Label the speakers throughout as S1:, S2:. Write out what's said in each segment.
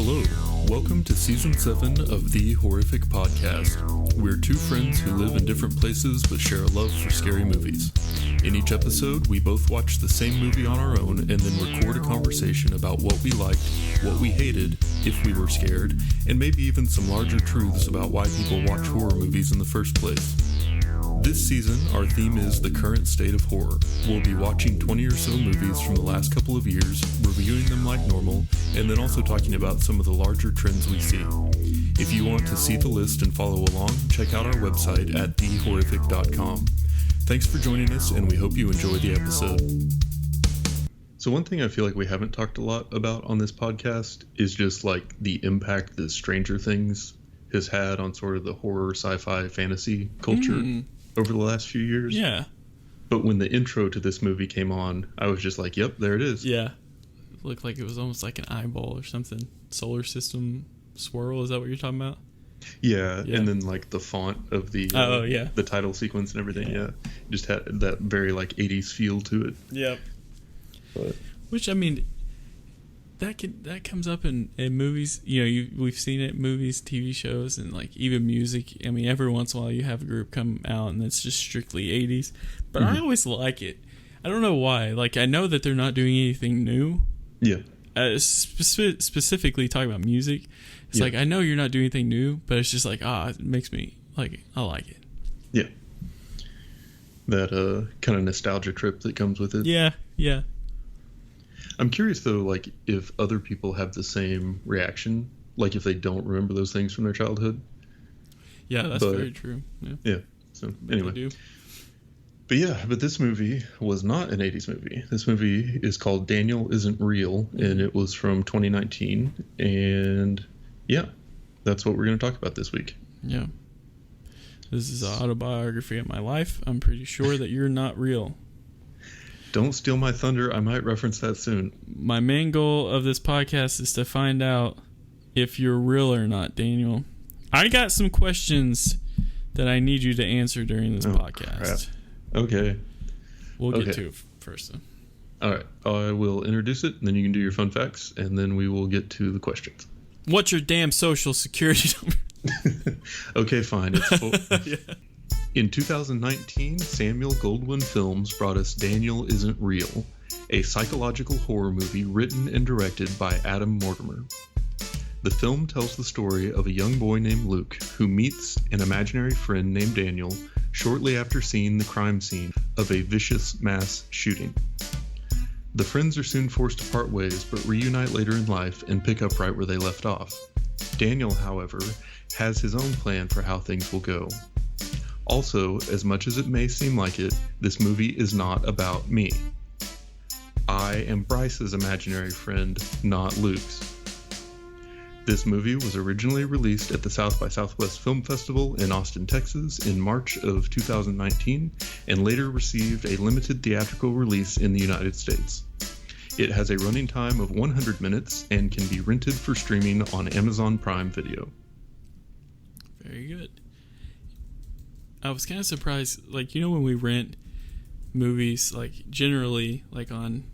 S1: Hello, welcome to Season 7 of The Horrific Podcast. We're two friends who live in different places but share a love for scary movies. In each episode, we both watch the same movie on our own and then record a conversation about what we liked, what we hated, if we were scared, and maybe even some larger truths about why people watch horror movies in the first place. This season, our theme is the current state of horror. We'll be watching 20 or so movies from the last couple of years, reviewing them like normal, and then also talking about some of the larger trends we see. If you want to see the list and follow along, check out our website at thehorrific.com. Thanks for joining us, and we hope you enjoy the episode. So one thing I feel like we haven't talked a lot about on this podcast is just like the impact that Stranger Things has had on sort of the horror, sci-fi, fantasy culture over the last few years.
S2: Yeah.
S1: But when the intro to this movie came on, I was just like, yep, there it is.
S2: Yeah. It looked like it was almost like an eyeball or something. Solar system swirl, is that what you're talking about?
S1: Yeah. And then like the font of the the title sequence and everything, yeah. Just had that very like 80s feel to it.
S2: Yep.
S1: But
S2: which, I mean, that comes up in movies. You know, we've seen it in movies, TV shows, and like even music. I mean, every once in a while you have a group come out and it's just strictly 80s. But I always like it. I don't know why. Like, I know that they're not doing anything new.
S1: Yeah.
S2: Specifically talking about music. It's like, I know you're not doing anything new, but it's just like, it makes me, like, I like it.
S1: Yeah. That kind of nostalgia trip that comes with it.
S2: Yeah, yeah.
S1: I'm curious, though, like, if other people have the same reaction, like if they don't remember those things from their childhood.
S2: Yeah, that's very true.
S1: Yeah. So, anyway. But this movie was not an 80s movie. This movie is called Daniel Isn't Real, and it was from 2019. And, yeah, that's what we're going to talk about this week.
S2: Yeah. This is an autobiography of my life. I'm pretty sure that you're not real.
S1: Don't steal my thunder. I might reference that soon.
S2: My main goal of this podcast is to find out if you're real or not, Daniel. I got some questions that I need you to answer during this podcast.
S1: Crap. Okay.
S2: We'll get to it first, though.
S1: All right. I will introduce it, and then you can do your fun facts, and then we will get to the questions.
S2: What's your damn social security number?
S1: Okay, fine. It's
S2: yeah.
S1: In 2019, Samuel Goldwyn Films brought us Daniel Isn't Real, a psychological horror movie written and directed by Adam Mortimer. The film tells the story of a young boy named Luke who meets an imaginary friend named Daniel shortly after seeing the crime scene of a vicious mass shooting. The friends are soon forced to part ways but reunite later in life and pick up right where they left off. Daniel, however, has his own plan for how things will go. Also, as much as it may seem like it, this movie is not about me. I am Bryce's imaginary friend, not Luke's. This movie was originally released at the South by Southwest Film Festival in Austin, Texas in March of 2019 and later received a limited theatrical release in the United States. It has a running time of 100 minutes and can be rented for streaming on Amazon Prime Video.
S2: Very good. I was kind of surprised, like, you know, when we rent movies, like, generally, like, on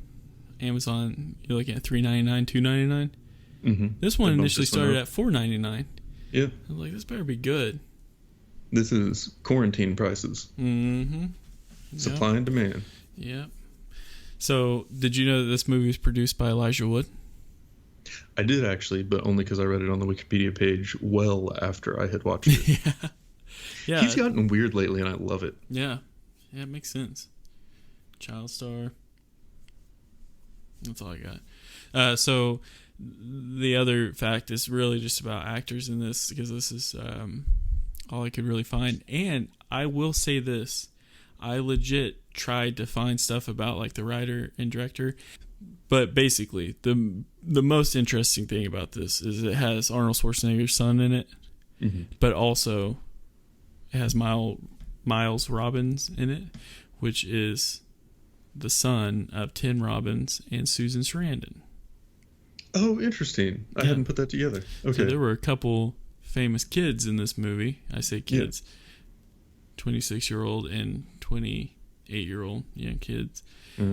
S2: Amazon, you're looking at $3.99, $2.99.
S1: Mm-hmm.
S2: This one initially started at $4.99.
S1: Yeah.
S2: I was like, this better be good.
S1: This is quarantine prices.
S2: Mm-hmm.
S1: Supply and demand.
S2: Yep. So, did you know that this movie was produced by Elijah Wood?
S1: I did, actually, but only because I read it on the Wikipedia page well after I had watched it.
S2: Yeah.
S1: He's gotten weird lately, and I love it.
S2: Yeah. Yeah, it makes sense. Child star. That's all I got. So, the other fact is really just about actors in this, because this is all I could really find. And I will say this. I legit tried to find stuff about, like, the writer and director. But basically, the most interesting thing about this is it has Arnold Schwarzenegger's son in it. Mm-hmm. But also, it has Miles Robbins in it, which is the son of Tim Robbins and Susan Sarandon.
S1: Oh, interesting. I hadn't put that together. Okay.
S2: So there were a couple famous kids in this movie. I say kids. 26-year-old and 28-year-old kids.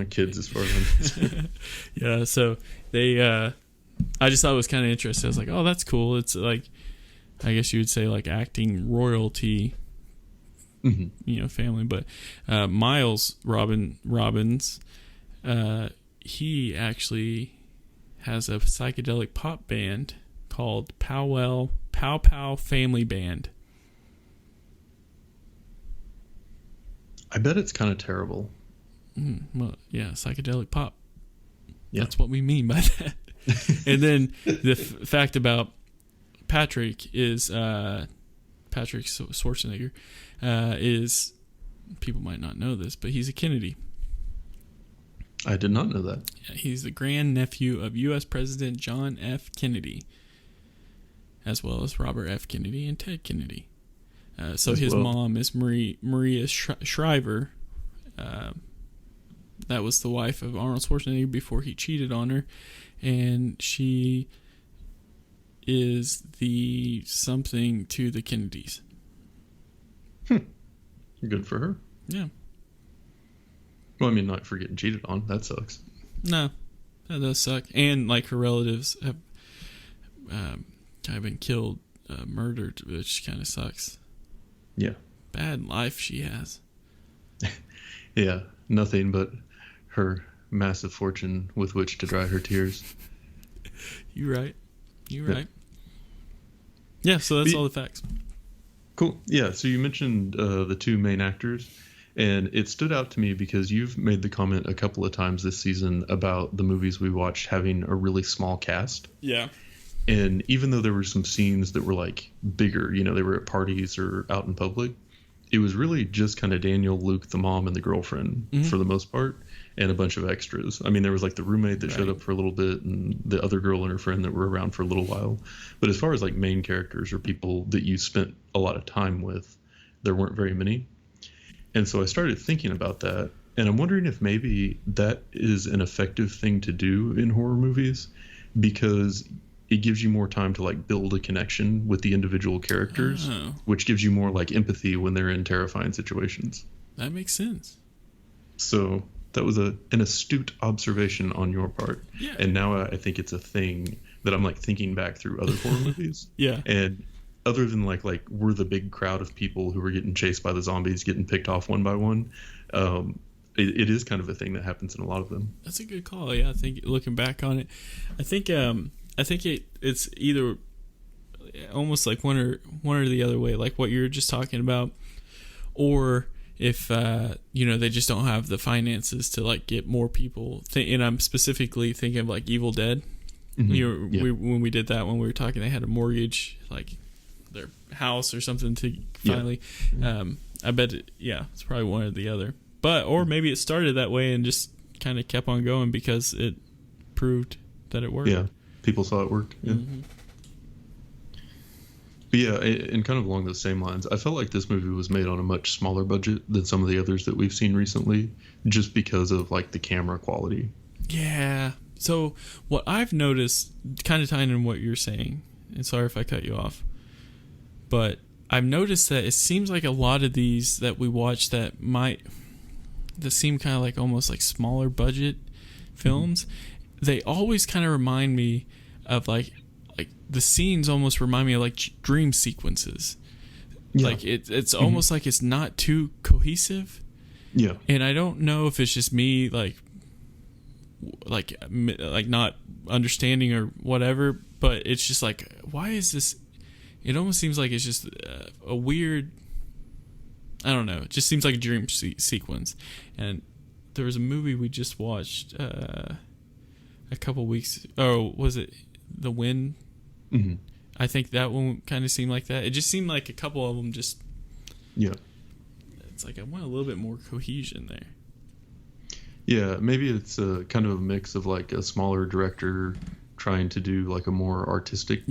S1: Kids as far as I'm concerned.
S2: Yeah, so they I just thought it was kind of interesting. I was like, oh, that's cool. It's like, I guess you would say like acting royalty, family. But Miles Robbins, he actually has a psychedelic pop band called Pow Pow Family Band.
S1: I bet it's kind of terrible.
S2: Well, yeah, psychedelic pop.
S1: Yeah.
S2: That's what we mean by that. And then the fact about Patrick is Patrick Schwarzenegger is, people might not know this, but he's a Kennedy.
S1: I did not know that.
S2: Yeah, he's the grandnephew of U.S. President John F. Kennedy, as well as Robert F. Kennedy and Ted Kennedy. So his mom is Maria Shriver. That was the wife of Arnold Schwarzenegger before he cheated on her, and she is the something to the Kennedys.
S1: Good for her.
S2: Yeah.
S1: Well, I mean, not for getting cheated on. That sucks.
S2: No, that does suck. And like her relatives have kind of been killed, murdered, which kind of sucks.
S1: Yeah.
S2: Bad life she has.
S1: Yeah, nothing but her massive fortune with which to dry her tears.
S2: You're right. Yeah, so that's all the facts.
S1: Cool. Yeah, so you mentioned the two main actors, and it stood out to me because you've made the comment a couple of times this season about the movies we watched having a really small cast.
S2: Yeah.
S1: And even though there were some scenes that were like bigger, they were at parties or out in public, it was really just kind of Daniel, Luke, the mom, and the girlfriend for the most part, and a bunch of extras. I mean, there was like the roommate that showed up for a little bit, and the other girl and her friend that were around for a little while. But as far as like main characters or people that you spent a lot of time with, there weren't very many. And so I started thinking about that, and I'm wondering if maybe that is an effective thing to do in horror movies, because it gives you more time to like build a connection with the individual characters, which gives you more like empathy when they're in terrifying situations.
S2: That makes sense.
S1: So that was an astute observation on your part.
S2: Yeah.
S1: And now I think it's a thing that I'm like thinking back through other horror movies.
S2: Yeah.
S1: And other than like we're the big crowd of people who were getting chased by the zombies, getting picked off one by one. It is kind of a thing that happens in a lot of them.
S2: That's a good call. Yeah, I think looking back on it, I think it's either almost like one or the other way, like what you're just talking about, or if they just don't have the finances to like get more people. And I'm specifically thinking of like Evil Dead. When we did that, when we were talking, they had a mortgage, like their house or something to finally. I bet it's probably one or the other. Or maybe it started that way and just kind of kept on going because it proved that it worked.
S1: Yeah, people saw it worked. Yeah. But yeah, and kind of along those same lines, I felt like this movie was made on a much smaller budget than some of the others that we've seen recently, just because of like the camera quality.
S2: Yeah. So what I've noticed, kind of tying in what you're saying, and sorry if I cut you off, but I've noticed that it seems like a lot of these that we watch that seem kind of like almost like smaller budget films, they always kind of remind me of like the scenes almost remind me of like dream sequences. Yeah. Like it's almost like it's not too cohesive.
S1: Yeah.
S2: And I don't know if it's just me like not understanding or whatever, but it's just like, why is this? It almost seems like it's just a weird, I don't know. It just seems like a dream sequence. And there was a movie we just watched a couple weeks. Oh, was it The Wind?
S1: Mm-hmm.
S2: I think that one kind of seemed like that. It just seemed like a couple of them just.
S1: Yeah.
S2: It's like I want a little bit more cohesion there.
S1: Yeah, maybe it's a kind of a mix of like a smaller director trying to do like a more artistic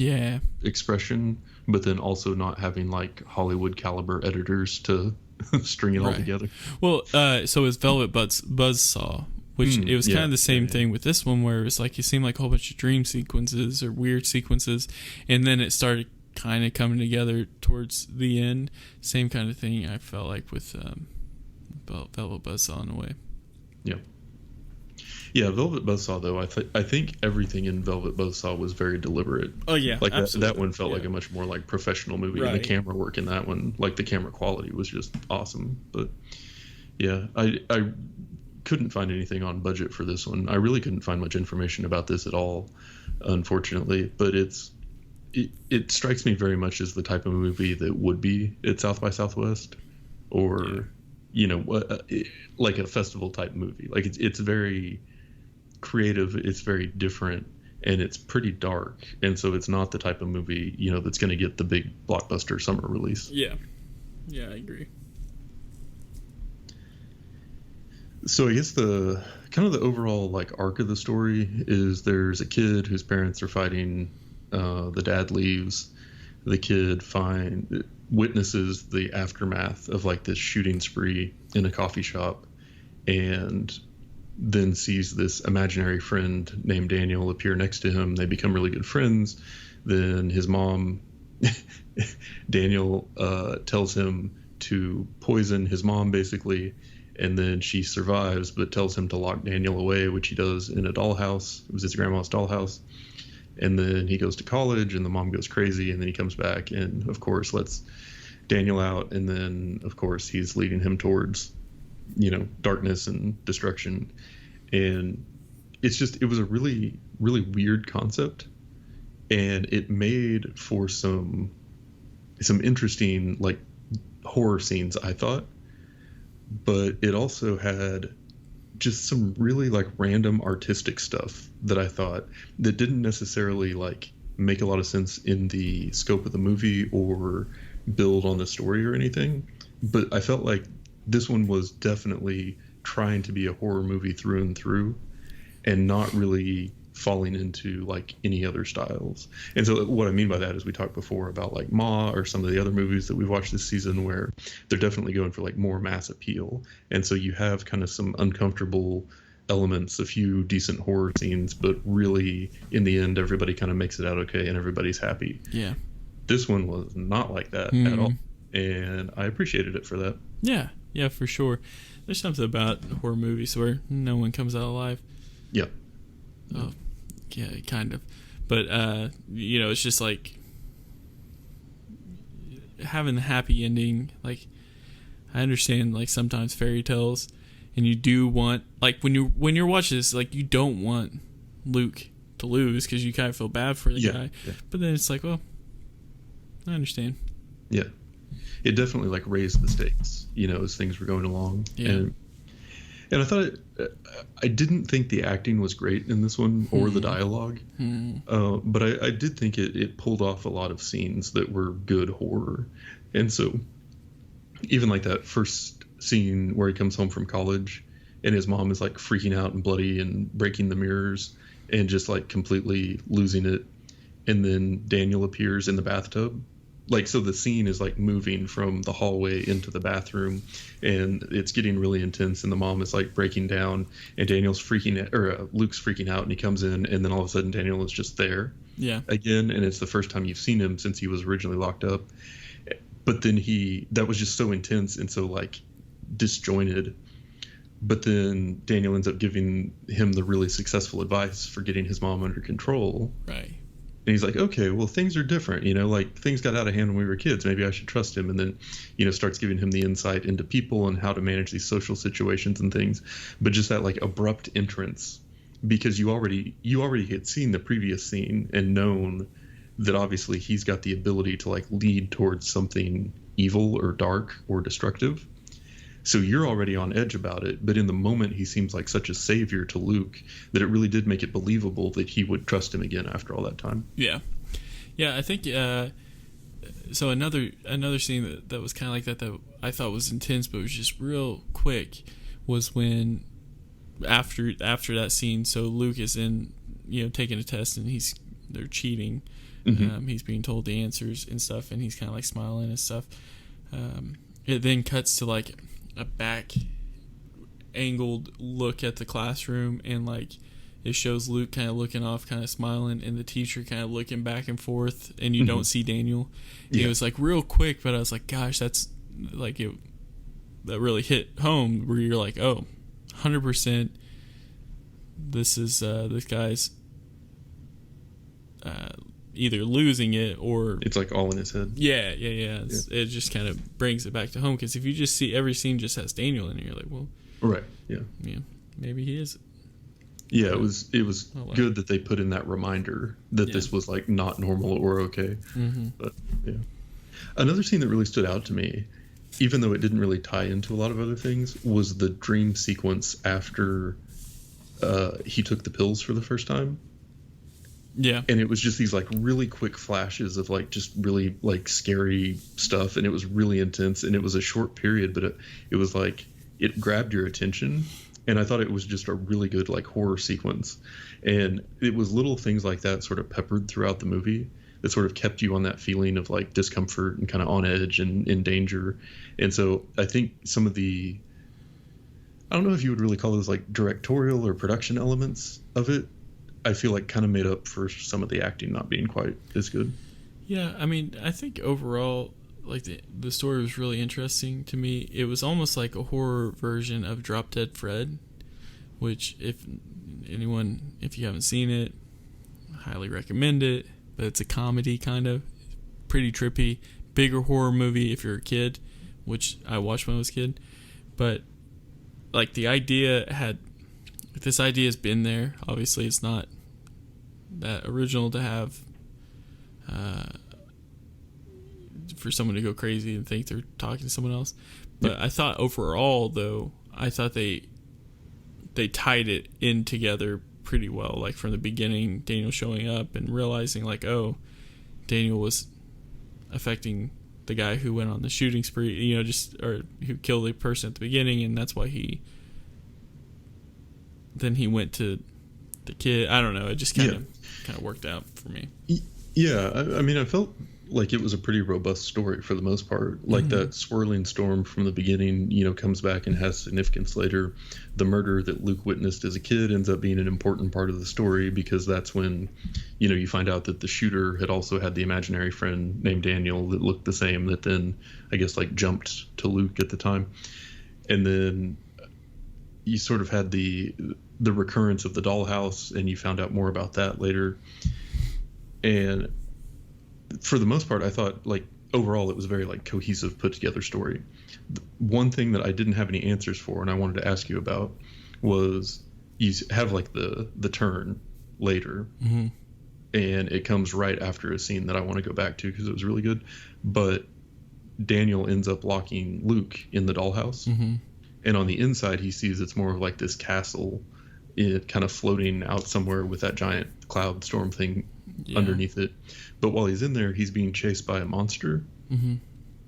S1: expression, but then also not having like Hollywood caliber editors to string it all together. Well,
S2: so it's Velvet Buzzsaw, which it was kind of the same thing with this one, where it's like it seemed like a whole bunch of dream sequences or weird sequences, and then it started kind of coming together towards the end. Same kind of thing I felt like with Velvet Buzzsaw in a way.
S1: Yeah. Yeah, Velvet Buzzsaw though, I think everything in Velvet Buzzsaw was very deliberate.
S2: Oh yeah,
S1: Like that
S2: absolutely.
S1: one felt like
S2: Yeah.
S1: a much more like professional movie, and the
S2: Right.
S1: camera work in that one, like the camera quality was just awesome. But yeah, I couldn't find anything on budget for this one. I really couldn't find much information about this at all, unfortunately. But it strikes me very much as the type of movie that would be at South by Southwest, or
S2: Yeah.
S1: like a festival type movie. Like it's very creative, it's very different, and it's pretty dark. And so it's not the type of movie that's going to get the big blockbuster summer release.
S2: Yeah. Yeah, I agree.
S1: So I guess the kind of the overall like arc of the story is there's a kid whose parents are fighting. The dad leaves. The kid witnesses the aftermath of like this shooting spree in a coffee shop, and then sees this imaginary friend named Daniel appear next to him. They become really good friends. Then his mom, Daniel, tells him to poison his mom basically, and then she survives but tells him to lock Daniel away, which he does in a dollhouse. It was his grandma's dollhouse. And then he goes to college, and the mom goes crazy, and then he comes back and, of course, lets Daniel out. And then, of course, he's leading him towards, darkness and destruction. And it was a really, really weird concept. And it made for some interesting, like, horror scenes, I thought. But it also had just some really like random artistic stuff that I thought that didn't necessarily like make a lot of sense in the scope of the movie or build on the story or anything. But I felt like this one was definitely trying to be a horror movie through and through, and not really falling into like any other styles. And so what I mean by that is we talked before about like Ma or some of the other movies that we've watched this season where they're definitely going for like more mass appeal. And so you have kind of some uncomfortable elements, a few decent horror scenes, but really in the end everybody kind of makes it out okay and everybody's happy.
S2: Yeah.
S1: This one was not like that at all. And I appreciated it for that.
S2: Yeah. Yeah, for sure. There's something about horror movies where no one comes out alive.
S1: Yeah.
S2: Oh, yeah, kind of. But, it's just like having the happy ending. Like, I understand, like, sometimes fairy tales, and you do want, like, when you're watching this, like, you don't want Luke to lose because you kind of feel bad for the guy. Yeah. But then it's like, well, I understand.
S1: Yeah. It definitely, like, raised the stakes, as things were going along.
S2: Yeah.
S1: And I thought I didn't think the acting was great in this one or the dialogue, but I did think it pulled off a lot of scenes that were good horror. And so even like that first scene where he comes home from college and his mom is like freaking out and bloody and breaking the mirrors and just like completely losing it. And then Daniel appears in the bathtub. Like, so the scene is like moving from the hallway into the bathroom, and it's getting really intense, and the mom is like breaking down, and Luke's freaking out, and he comes in, and then all of a sudden Daniel is just there again, and it's the first time you've seen him since he was originally locked up. But then that was just so intense and so like disjointed. But then Daniel ends up giving him the really successful advice for getting his mom under control.
S2: Right.
S1: And he's like, okay, well, things are different, like things got out of hand when we were kids. Maybe I should trust him. And then, starts giving him the insight into people and how to manage these social situations and things. But just that like abrupt entrance, because you already had seen the previous scene and known that obviously he's got the ability to like lead towards something evil or dark or destructive. So you're already on edge about it, but in the moment he seems like such a savior to Luke that it really did make it believable that he would trust him again after all that time.
S2: Yeah. Yeah, I think so another scene that was kind of like that I thought was intense but was just real quick was when after that scene, so Luke is in, taking a test and they're cheating. Mm-hmm. He's being told the answers and stuff, and he's kind of like smiling and stuff. It then cuts to like a back angled look at the classroom, and like it shows Luke kind of looking off, kind of smiling, and the teacher kind of looking back and forth, and you don't see Daniel. And it was like real quick, but I was like, gosh, that's like that really hit home where you're like, oh, 100% this is this guy's either losing it or
S1: it's like all in his head.
S2: Yeah. It just kind of brings it back to home, because if you just see every scene just has Daniel in it, you're like, well,
S1: right, yeah,
S2: maybe he is.
S1: Yeah, it was good that they put in that reminder that this was like not normal or okay.
S2: Mm-hmm.
S1: But yeah, another scene that really stood out to me, even though it didn't really tie into a lot of other things, was the dream sequence after he took the pills for the first time.
S2: Yeah.
S1: And it was just these like really quick flashes of like just really like scary stuff, and it was really intense, and it was a short period, but it was like it grabbed your attention, and I thought it was just a really good like horror sequence. And it was little things like that sort of peppered throughout the movie that sort of kept you on that feeling of like discomfort and kind of on edge and in danger. And so I think some of the, I don't know if you would really call those like directorial or production elements of it, I feel like kind of made up for some of the acting not being quite as good.
S2: Yeah, I mean, I think overall, like the story was really interesting to me. It was almost like a horror version of Drop Dead Fred, which if you haven't seen it, I highly recommend it. But it's a comedy kind of, pretty trippy, bigger horror movie if you're a kid, which I watched when I was a kid. But like this idea has been there. Obviously, it's not that original to have for someone to go crazy and think they're talking to someone else. But I thought overall, though, they tied it in together pretty well. Like from the beginning, Daniel showing up and realizing like, oh, Daniel was affecting the guy who went on the shooting spree, or who killed the person at the beginning, and that's why he went to the kid. I don't know. It just kind of worked out for me.
S1: Yeah, I mean, I felt like it was a pretty robust story for the most part. Like that swirling storm from the beginning, comes back and has significance later. The murder that Luke witnessed as a kid ends up being an important part of the story, because that's when, you find out that the shooter had also had the imaginary friend named Daniel that looked the same, that then, I guess, like jumped to Luke at the time. And then you sort of had the recurrence of the dollhouse, and you found out more about that later. And for the most part, I thought like overall it was a very like cohesive, put together story. One thing that I didn't have any answers for, and I wanted to ask you about, was you have like the turn later, and it comes right after a scene that I want to go back to because it was really good. But Daniel ends up locking Luke in the dollhouse, and on the inside he sees it's more of like this castle, it kind of floating out somewhere with that giant cloud storm thing underneath it. But while he's in there, he's being chased by a monster. And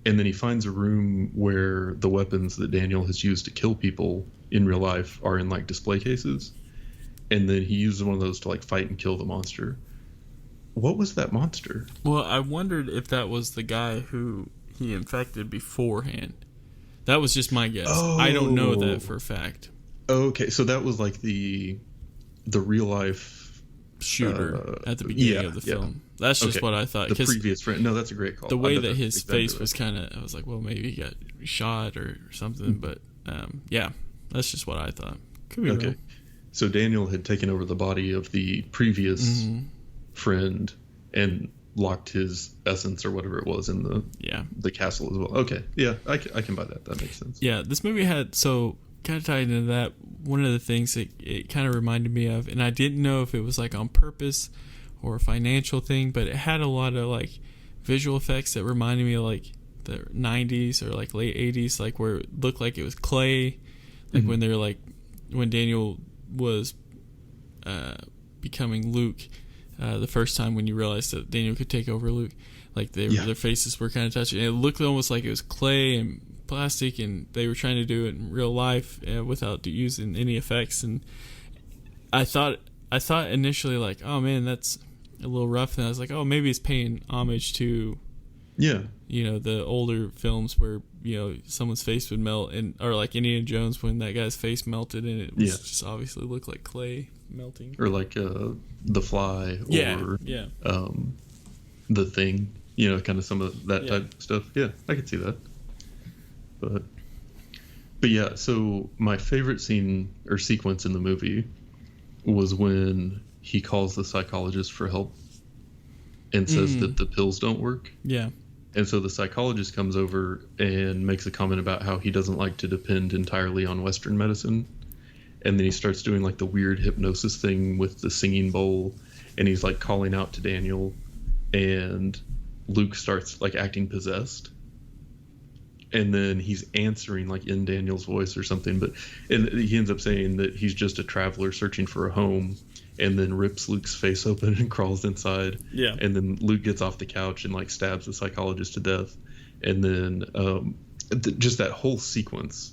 S1: then he finds a room where the weapons that Daniel has used to kill people in real life are in like display cases. And then he uses one of those to like fight and kill the monster. What was that monster?
S2: Well, I wondered if that was the guy who he infected beforehand. That was just my guess. I don't know that for a fact.
S1: Okay, so that was like the real life
S2: shooter at the beginning of the film. That's just what I thought.
S1: The previous friend. No, that's a great call.
S2: The way that his face was kind of, I was like, well, maybe he got shot or something. But that's just what I thought. Could be wrong.
S1: So Daniel had taken over the body of the previous friend and locked his essence or whatever it was in the castle as well. Okay, yeah, I can buy that. That makes sense.
S2: Yeah, this movie had, so kind of tied into that, one of the things that it kind of reminded me of, and I didn't know if it was like on purpose or a financial thing, but it had a lot of like visual effects that reminded me of like the 90s or like late 80s, like where it looked like it was clay, like when they're like, when Daniel was becoming Luke, the first time when you realized that Daniel could take over Luke, like their faces were kind of touching, and it looked almost like it was clay and plastic, and they were trying to do it in real life without using any effects. And I thought initially like, oh man, that's a little rough, and I was like, oh, maybe it's paying homage to the older films where someone's face would melt, and or like Indiana Jones when that guy's face melted and it was just obviously looked like clay melting, or
S1: like The Fly, or The Thing, kind of some of that type of stuff. Yeah, I could see that. But yeah, so my favorite scene or sequence in the movie was when he calls the psychologist for help and says that the pills don't work.
S2: Yeah.
S1: And so the psychologist comes over and makes a comment about how he doesn't like to depend entirely on Western medicine. And then he starts doing like the weird hypnosis thing with the singing bowl, and he's like calling out to Daniel, and Luke starts like acting possessed. And then he's answering like in Daniel's voice or something, and he ends up saying that he's just a traveler searching for a home, and then rips Luke's face open and crawls inside.
S2: Yeah.
S1: And then Luke gets off the couch and like stabs the psychologist to death. And then just that whole sequence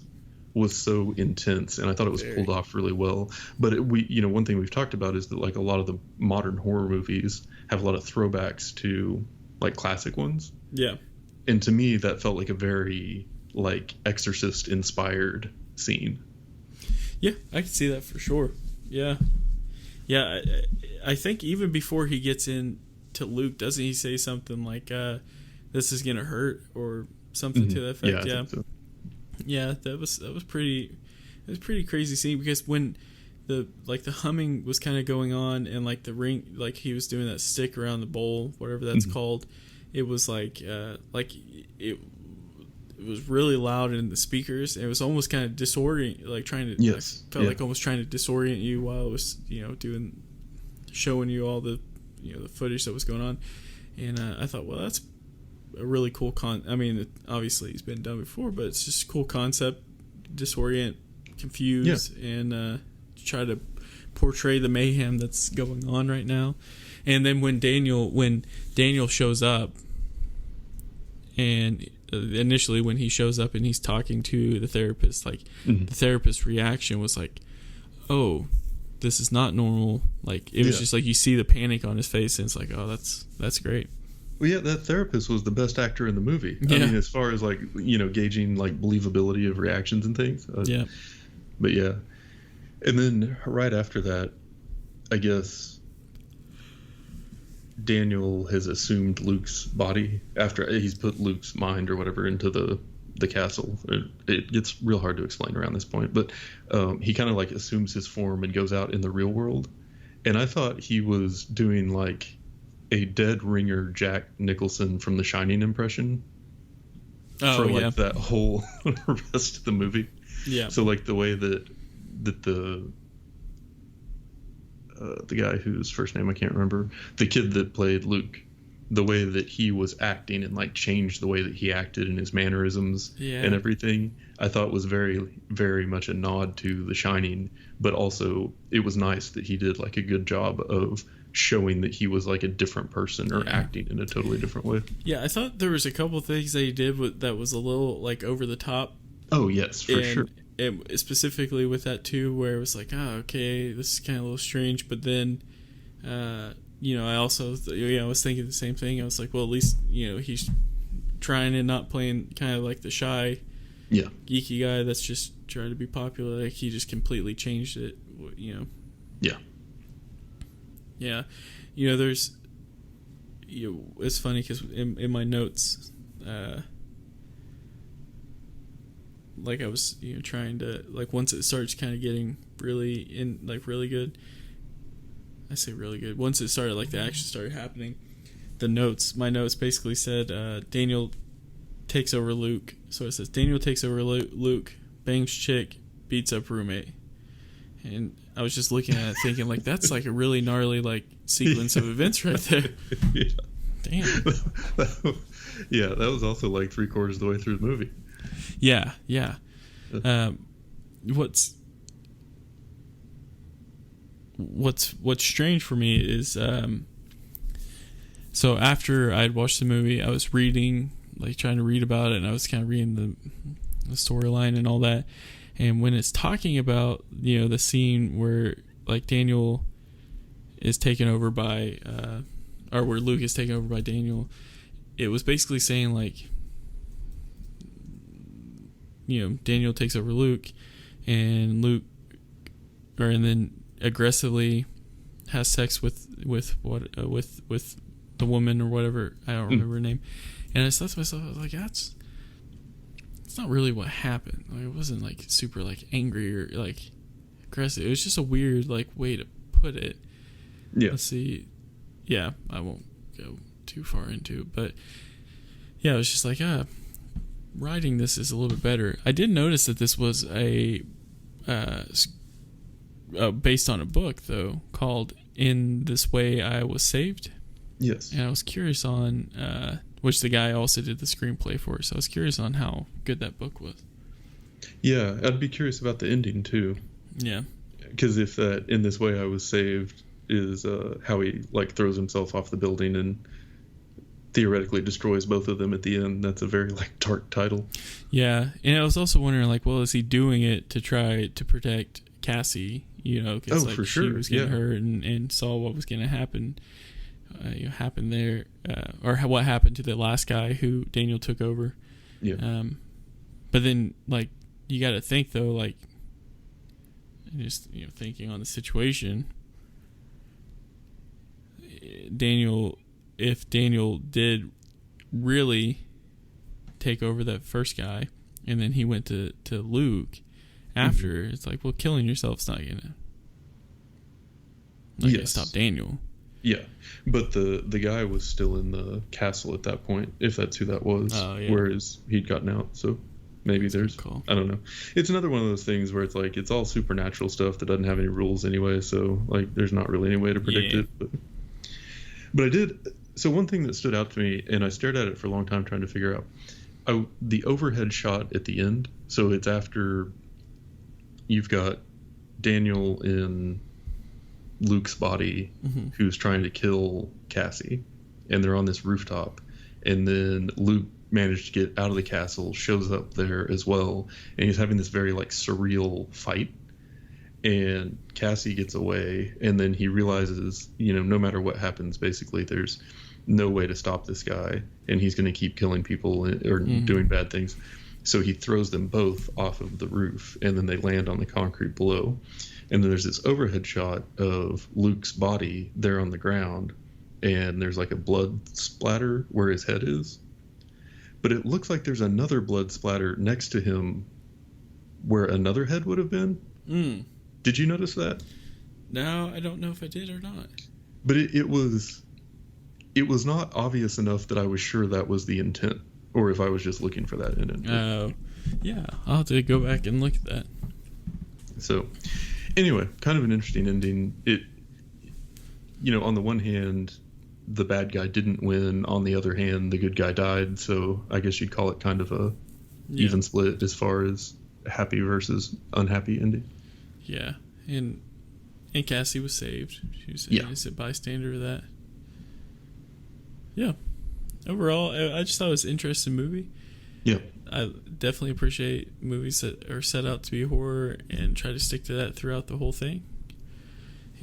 S1: was so intense, and I thought it was pulled off really well. But one thing we've talked about is that like a lot of the modern horror movies have a lot of throwbacks to like classic ones.
S2: Yeah.
S1: And to me, that felt like a very like Exorcist inspired scene.
S2: Yeah, I can see that for sure. Yeah. Yeah, I think even before he gets into Luke, doesn't he say something like, this is going to hurt, or something to that effect?
S1: Yeah. So.
S2: Yeah, that was pretty, it was a pretty crazy scene, because when the humming was kind of going on, and like the ring, like he was doing that stick around the bowl, whatever that's called, it was like it was really loud in the speakers. It was almost kind of disorienting, like trying to, like almost trying to disorient you while it was, showing you all the, the footage that was going on. And I thought, well, that's a really cool obviously it's been done before, but it's just a cool concept. Disorient, confuse, and try to portray the mayhem that's going on right now. And then when Daniel shows up, and initially when he shows up and he's talking to the therapist, like the therapist's reaction was like, oh, this is not normal. Like it was just like, you see the panic on his face, and it's like, oh, that's great.
S1: Well, yeah, that therapist was the best actor in the movie. I mean, as far as like, gauging like believability of reactions and things.
S2: Yeah.
S1: But yeah. And then right after that, I guess Daniel has assumed Luke's body after he's put Luke's mind or whatever into the castle. It gets real hard to explain around this point, but he kind of like assumes his form and goes out in the real world. And I thought he was doing like a dead ringer Jack Nicholson from The Shining impression for like that whole rest of the movie.
S2: Yeah.
S1: So like the way that the guy whose first name I can't remember, the kid that played Luke, the way that he was acting and like changed the way that he acted and his mannerisms and everything, I thought was very, very much a nod to The Shining, but also it was nice that he did like a good job of showing that he was like a different person or acting in a totally different way.
S2: Yeah, I thought there was a couple of things that he did that was a little like over the top.
S1: Oh yes, for sure.
S2: And specifically with that too, where it was like, oh, okay, this is kind of a little strange. But then, I also, I was thinking the same thing. I was like, well, at least, he's trying and not playing kind of like the shy, geeky guy that's just trying to be popular. Like he just completely changed it, Yeah. Yeah. There's, it's funny because in my notes, like I was, trying to, like once it starts kind of getting really good. I say really good. Once it started, like the action started happening, my notes basically said, Daniel takes over Luke. So it says, Daniel takes over Luke, bangs chick, beats up roommate. And I was just looking at it thinking, like, that's like a really gnarly, like, sequence of events right there. Damn.
S1: Yeah, that was also like 3/4 of the way through the movie.
S2: Yeah. What's strange for me is so after I'd watched the movie, I was reading, like trying to read about it, and I was kind of reading the storyline and all that. And when it's talking about the scene where like Daniel is taken over by or where Luke is taken over by Daniel, it was basically saying like, Daniel takes over Luke, and then aggressively has sex with the woman or whatever. I don't remember her name. And I thought to myself, I was like, that's not really what happened. Like, it wasn't like super like angry or like aggressive. It was just a weird like way to put it.
S1: Yeah.
S2: Let's see. Yeah, I won't go too far into it, but yeah, it was just like, writing this is a little bit better. I did notice that this was based on a book, though, called In This Way I Was Saved.
S1: Yes.
S2: And I was curious on, which the guy also did the screenplay for, so I was curious on how good that book was.
S1: Yeah, I'd be curious about the ending, too.
S2: Yeah.
S1: Because if that In This Way I Was Saved is how he, like, throws himself off the building and theoretically destroys both of them at the end, that's a very, like, dark title.
S2: Yeah, and I was also wondering, like, well, is he doing it to try to protect Cassie, because like,
S1: for sure.
S2: she was getting hurt and saw what was going to happen there, or what happened to the last guy who Daniel took over.
S1: Yeah.
S2: But then, like, you got to think, though, like, just, thinking on the situation, if Daniel did really take over that first guy, and then he went to Luke after, it's like, well, killing yourself's not gonna stop Daniel.
S1: Yeah, but the guy was still in the castle at that point, if that's who that was. Whereas he'd gotten out, so maybe there's, I don't know. It's another one of those things where it's like, it's all supernatural stuff that doesn't have any rules anyway, so like there's not really any way to predict it. But I did. So one thing that stood out to me, and I stared at it for a long time trying to figure out, the overhead shot at the end. So it's after you've got Daniel in Luke's body, who's trying to kill Cassie, and they're on this rooftop, and then Luke managed to get out of the castle, shows up there as well, and he's having this very like surreal fight, and Cassie gets away, and then he realizes, no matter what happens, basically there's no way to stop this guy, and he's going to keep killing people or doing bad things. So he throws them both off of the roof, and then they land on the concrete below. And then there's this overhead shot of Luke's body there on the ground, and there's like a blood splatter where his head is. But it looks like there's another blood splatter next to him where another head would have been. Did you notice that?
S2: No, I don't know if I did or not.
S1: But it was not obvious enough that I was sure that was the intent, or if I was just looking for that in it.
S2: Oh, yeah. I'll have to go back and look at that.
S1: So, anyway, kind of an interesting ending. It, on the one hand, the bad guy didn't win. On the other hand, the good guy died. So I guess you'd call it kind of a even split as far as happy versus unhappy ending. Yeah,
S2: and Cassie was saved. She was a innocent bystander of that. Yeah. Overall, I just thought it was an interesting movie.
S1: Yeah.
S2: I definitely appreciate movies that are set out to be horror and try to stick to that throughout the whole thing.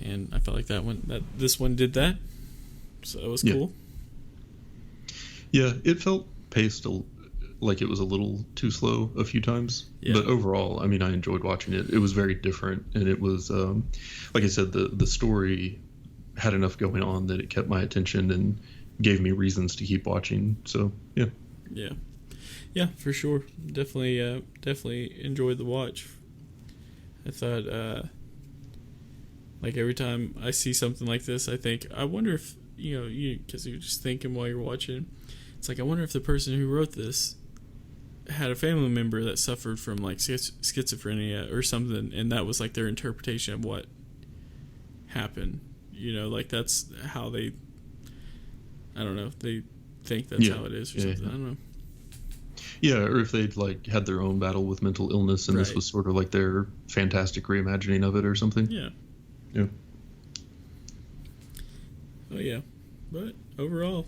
S2: And I felt like this one did that. So it was cool.
S1: Yeah, it felt paced like it was a little too slow a few times. Yeah. But overall, I mean, I enjoyed watching it. It was very different. And it was, like I said, the story had enough going on that it kept my attention and gave me reasons to keep watching. So, yeah.
S2: Yeah, for sure. Definitely enjoyed the watch. I thought, like every time I see something like this, I think, I wonder if, because you're just thinking while you're watching, it's like, I wonder if the person who wrote this had a family member that suffered from like schizophrenia or something, and that was like their interpretation of what happened. Like that's how they, I don't know, they think that's how it is or something. I don't know.
S1: Yeah, or if they'd like had their own battle with mental illness and this was sort of like their fantastic reimagining of it or something. Yeah.
S2: Oh yeah, but overall,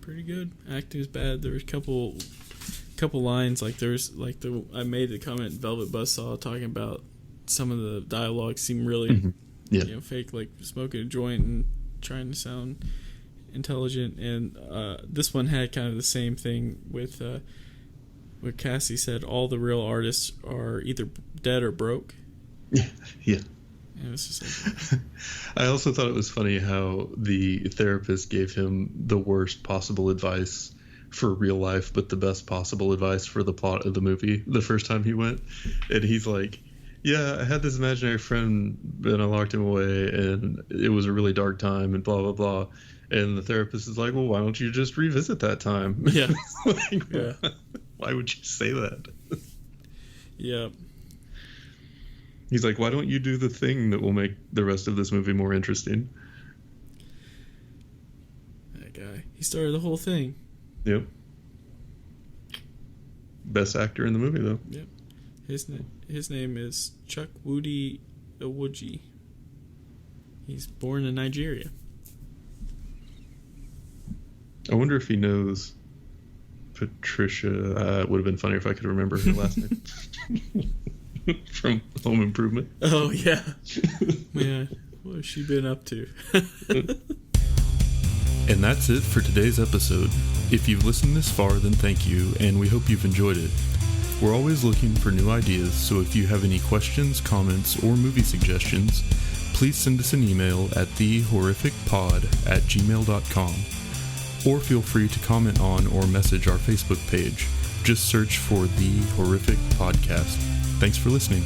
S2: pretty good. Acting is bad. There was a couple lines, like there's like I made the comment in Velvet Buzzsaw talking about some of the dialogue seemed really fake, like smoking a joint and trying to sound intelligent. And this one had kind of the same thing with what Cassie said. All the real artists are either dead or broke.
S1: Yeah.
S2: And it's just like,
S1: I also thought it was funny how the therapist gave him the worst possible advice for real life, but the best possible advice for the plot of the movie the first time he went. And he's like, Yeah, I had this imaginary friend, and I locked him away, and it was a really dark time, and blah blah blah. And the therapist is like, "Well, why don't you just revisit that time?"
S2: Yeah.
S1: Like,
S2: Yeah.
S1: why would you say that?
S2: Yeah.
S1: He's like, "Why don't you do the thing that will make the rest of this movie more interesting?"
S2: That guy. He started the whole thing.
S1: Yep. Best actor in the movie, though.
S2: Yep. His name is Chuck Woody Iwuji. He's born in Nigeria.
S1: I wonder if he knows Patricia. It would have been funnier if I could remember her last name. From Home Improvement.
S2: Oh, yeah. Man, what has she been up to?
S1: And that's it for today's episode. If you've listened this far, then thank you, and we hope you've enjoyed it. We're always looking for new ideas, so if you have any questions, comments, or movie suggestions, please send us an email at thehorrificpod@gmail.com, or feel free to comment on or message our Facebook page. Just search for The Horrific Podcast. Thanks for listening.